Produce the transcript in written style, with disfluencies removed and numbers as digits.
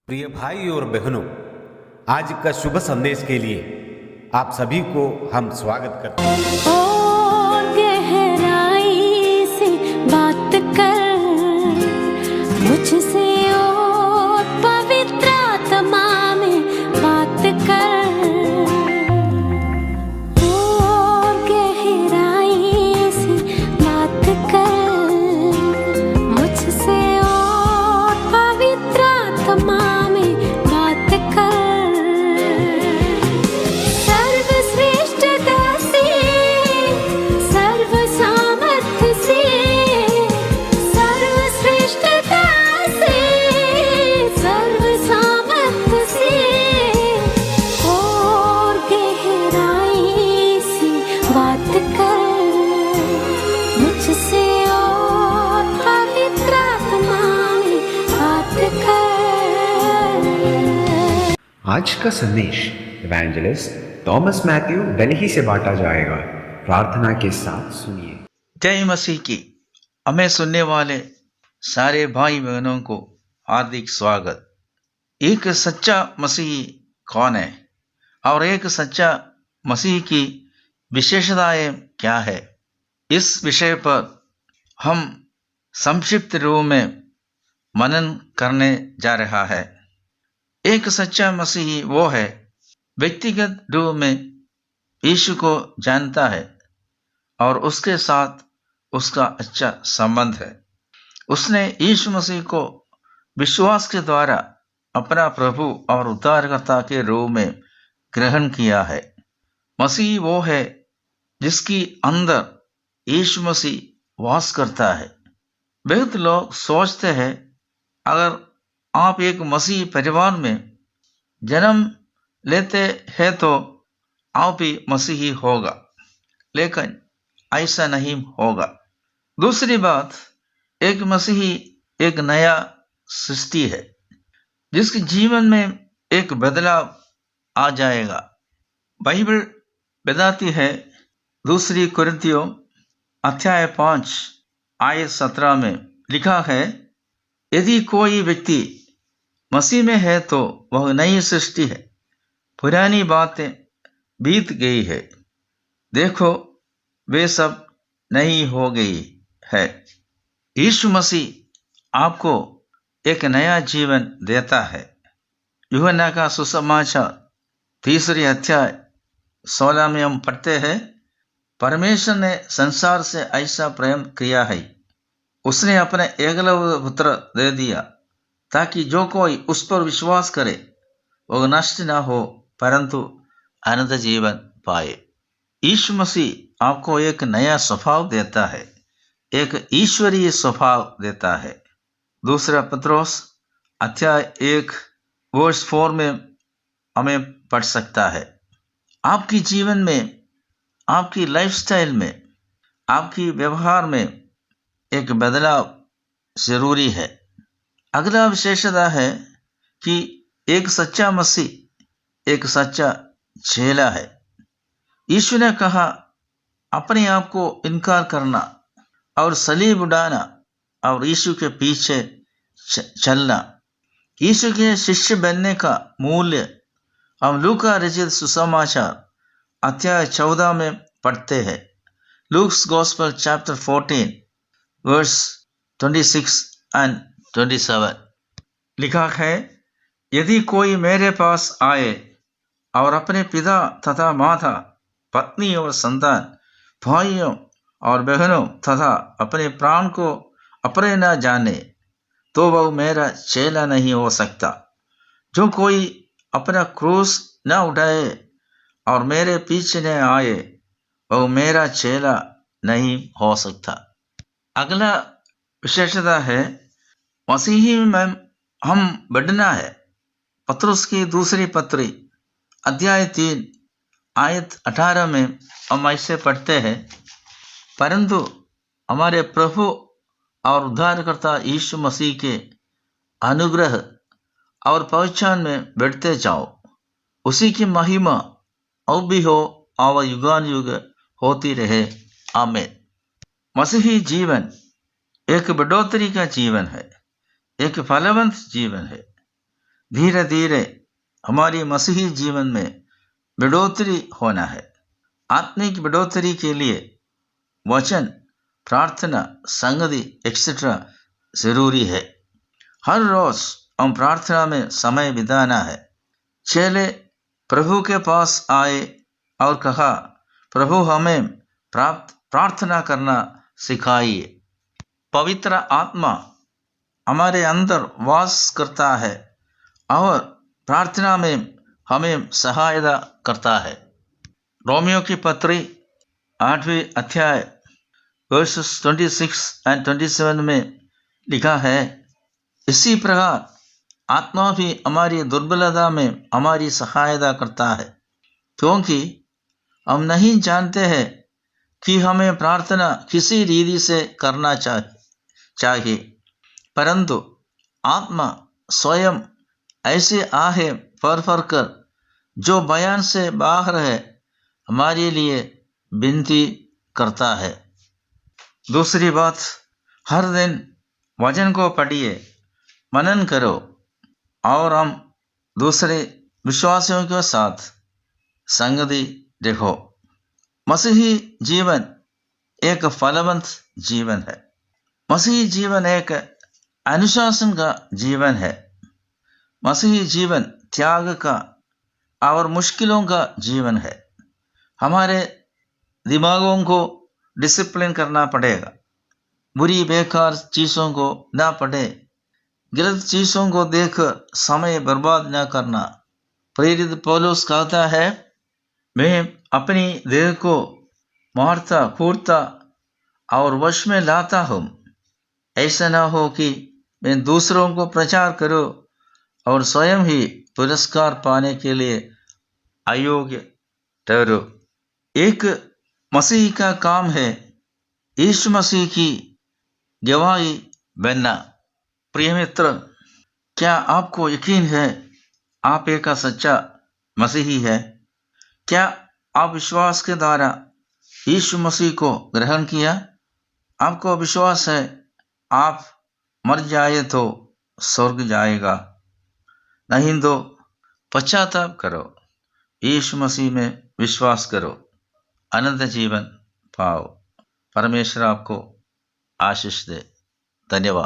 प्रिय भाई और बहनों, आज का शुभ संदेश के लिए आप सभी को हम स्वागत करते हैं। और गहराई से बात कर मुझसे, और पवित्र आत्मा में बात कर, और गहराई से बात कर मुझसे, और पवित्र आत्मा में बात कर। सर्वश्रेष्ठता से, सर्व सामर्थ्य से, सर्वश्रेष्ठता से, सर्व सामर्थ्य से, और गहराई से बात कर मुझसे, और पवित्र आत्मा में बात कर। आज का संदेश इवेंजलिस्ट थॉमस मैथ्यू दिल्ली से बांटा जाएगा। प्रार्थना के साथ सुनिए। जय मसीह की। हमें सुनने वाले सारे भाई बहनों को हार्दिक स्वागत। एक सच्चा मसीह कौन है और एक सच्चा मसीह की विशेषताएं क्या है, इस विषय पर हम संक्षिप्त रूप में मनन करने जा रहा है। एक सच्चा मसीही वो है व्यक्तिगत रूप में यीशु को जानता है और उसके साथ उसका अच्छा संबंध है। उसने यीशु मसीह को विश्वास के द्वारा अपना प्रभु और उद्धारकर्ता के रूप में ग्रहण किया है। मसीह वो है जिसकी अंदर यीशु मसीह वास करता है। बहुत लोग सोचते हैं अगर आप एक मसीह परिवार में जन्म लेते हैं तो आप भी मसीही होगा, लेकिन ऐसा नहीं होगा। दूसरी बात, एक मसीही एक नया सृष्टि है जिसके जीवन में एक बदलाव आ जाएगा। बाइबल बताती है, दूसरी कुरिन्थियों अध्याय 5 आयत 17 में लिखा है, यदि कोई व्यक्ति मसीह में है तो वह नई सृष्टि है, पुरानी बातें बीत गई है, देखो वे सब नई हो गई है। यीशु मसीह आपको एक नया जीवन देता है। यूहन्ना का सुसमाचार 3 अध्याय 16 में हम पढ़ते हैं, परमेश्वर ने संसार से ऐसा प्रेम किया है, उसने अपने एकलव्य पुत्र दे दिया, ताकि जो कोई उस पर विश्वास करे वह नष्ट न हो परंतु अनंत जीवन पाए। यीशु मसीह आपको एक नया स्वभाव देता है, एक ईश्वरीय स्वभाव देता है। दूसरा पत्रोस अध्याय 1 वर्ष 4 में हमें पढ़ सकता है, आपकी जीवन में, आपकी लाइफस्टाइल में, आपकी व्यवहार में एक बदलाव जरूरी है। अगला विशेषता है कि एक सच्चा मसीह एक सच्चा चेला है। यीशु ने कहा, अपने आप को इनकार करना और सलीब उड़ाना और यीशु के पीछे चलना। यीशु के शिष्य बनने का मूल्य हम लूका रचित सुसमाचार अध्याय 14 में पढ़ते हैं। Luke's gospel chapter 14 verse 26 and 27 लिखा है, यदि कोई मेरे पास आए और अपने पिता तथा माता, पत्नी और संतान, भाइयों और बहनों तथा अपने प्राण को अपने न जाने, तो वह मेरा चेला नहीं हो सकता। जो कोई अपना क्रूस न उठाए और मेरे पीछे न आए, वह मेरा चेला नहीं हो सकता। अगला विशेषता है, मसीही में हम बढ़ना है। पत्रुस की दूसरी पत्री अध्याय 3 आयत 18 में हम ऐसे पढ़ते हैं, परंतु हमारे प्रभु और उद्धारकर्ता यीशु मसीह के अनुग्रह और पहचान में बढ़ते जाओ, उसी की महिमा अब भी हो और युगानुयुग होती रहे। आमीन। मसीही जीवन एक बढ़ोतरी का जीवन है, एक फलवंत जीवन है। धीरे धीरे हमारी मसीही जीवन में बढ़ोतरी होना है। आत्मिक बढ़ोतरी के लिए वचन, प्रार्थना, संगति एक्सेट्रा जरूरी है। हर रोज हम प्रार्थना में समय बिताना है। चेले प्रभु के पास आए और कहा, प्रभु हमें प्रार्थना करना सिखाइए। पवित्र आत्मा हमारे अंदर वास करता है और प्रार्थना में हमें सहायता करता है। रोमियो की पत्री 8वें अध्याय वर्सेस 26 और 27 में लिखा है, इसी प्रकार आत्मा भी हमारी दुर्बलता में हमारी सहायता करता है, क्योंकि हम नहीं जानते हैं कि हमें प्रार्थना किसी रीति से करना चाहिए, परंतु आत्मा स्वयं ऐसे आहे फर कर जो बयान से बाहर है हमारे लिए विनती करता है। दूसरी बात, हर दिन वचन को पढ़िए, मनन करो और हम दूसरे विश्वासियों के साथ संगति रखो। मसीही जीवन एक फलवंत जीवन है। मसीही जीवन एक अनुशासन का जीवन है। मसीही जीवन त्याग का और मुश्किलों का जीवन है। हमारे दिमागों को डिसिप्लिन करना पड़ेगा। बुरी बेकार चीज़ों को ना पढ़े, गलत चीज़ों को देख समय बर्बाद न करना। प्रेरित पौलुस कहता है, मैं अपनी देह को मारता कूटता और वश में लाता हूँ, ऐसा ना हो कि मैं दूसरों को प्रचार करूँ और स्वयं ही पुरस्कार पाने के लिए अयोग्य ठहरूं। एक मसीह का काम है यीशु मसीह की गवाही बनना। प्रिय मित्र, क्या आपको यकीन है आप एक सच्चा मसीही है? क्या आप विश्वास के द्वारा यीशु मसीह को ग्रहण किया? आपको विश्वास है आप मर जाए तो स्वर्ग जाएगा, नहीं तो पश्चाताप करो, यीशु मसीह में विश्वास करो, अनंत जीवन पाओ। परमेश्वर आपको आशीष दे। धन्यवाद।